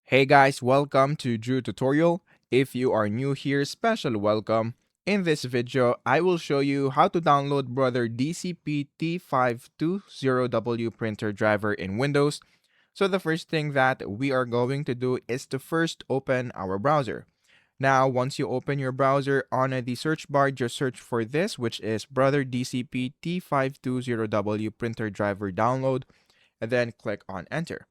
Hey guys, welcome to Drew Tutorial. If you are new here, special welcome. In this video, I will show you how to download Brother DCP T520W printer driver in Windows. So the first thing that we are going to do is to first open our browser. Now, once you open your browser, on the search bar, just search for this, which is Brother DCP T520W printer driver download, and then click on enter.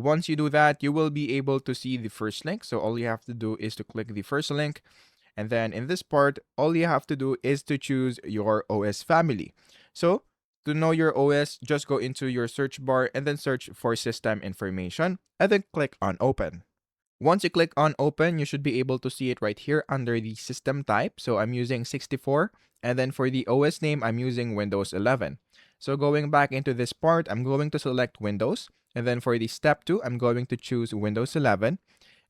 Once you do that, you will be able to see the first link. So all you have to do is to click the first link. And then in this part, all you have to do is to choose your OS family. So to know your OS, just go into your search bar and then search for system information and then click on open. Once you click on open, you should be able to see it right here under the system type. So I'm using 64. And then for the OS name, I'm using Windows 11. So going back into this part, I'm going to select Windows. And then for the step 2, I'm going to choose Windows 11.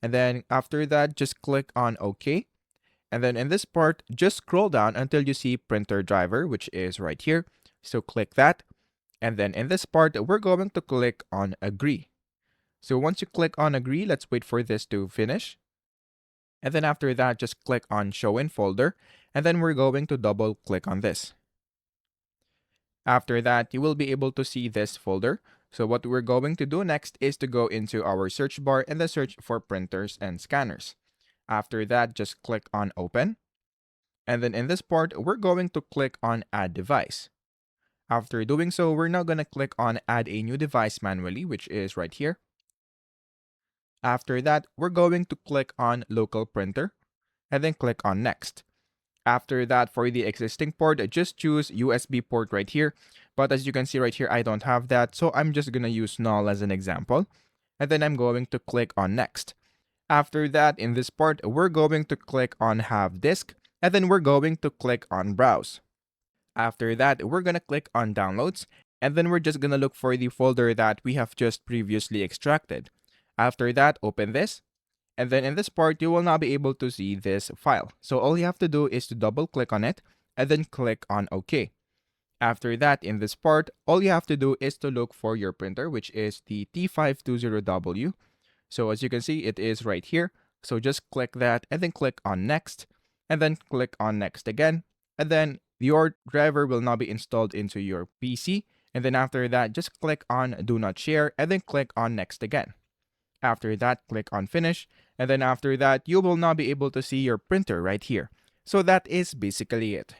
And then after that, just click on OK. And then in this part, just scroll down until you see printer driver, which is right here. So click that. And then in this part, we're going to click on agree. So once you click on agree, let's wait for this to finish. And then after that, just click on show in folder. And then we're going to double click on this. After that, you will be able to see this folder. So what we're going to do next is to go into our search bar and then search for printers and scanners. After that, just click on open. And then in this part, we're going to click on add device. After doing so, we're now going to click on add a new device manually, which is right here. After that, we're going to click on local printer and then click on next. After that, for the existing port, just choose USB port right here. But as you can see right here, I don't have that. So I'm just going to use null as an example. And then I'm going to click on next. After that, in this part, we're going to click on have disk. And then we're going to click on browse. After that, we're going to click on downloads. And then we're just going to look for the folder that we have just previously extracted. After that, open this. And then in this part, you will now be able to see this file. So all you have to do is to double click on it and then click on OK. After that, in this part, all you have to do is to look for your printer, which is the T520W. So as you can see, it is right here. So just click that and then click on next and then click on next again. And then your driver will now be installed into your PC. And then after that, just click on do not share and then click on next again. After that, click on finish. And then after that, you will now be able to see your printer right here. So that is basically it.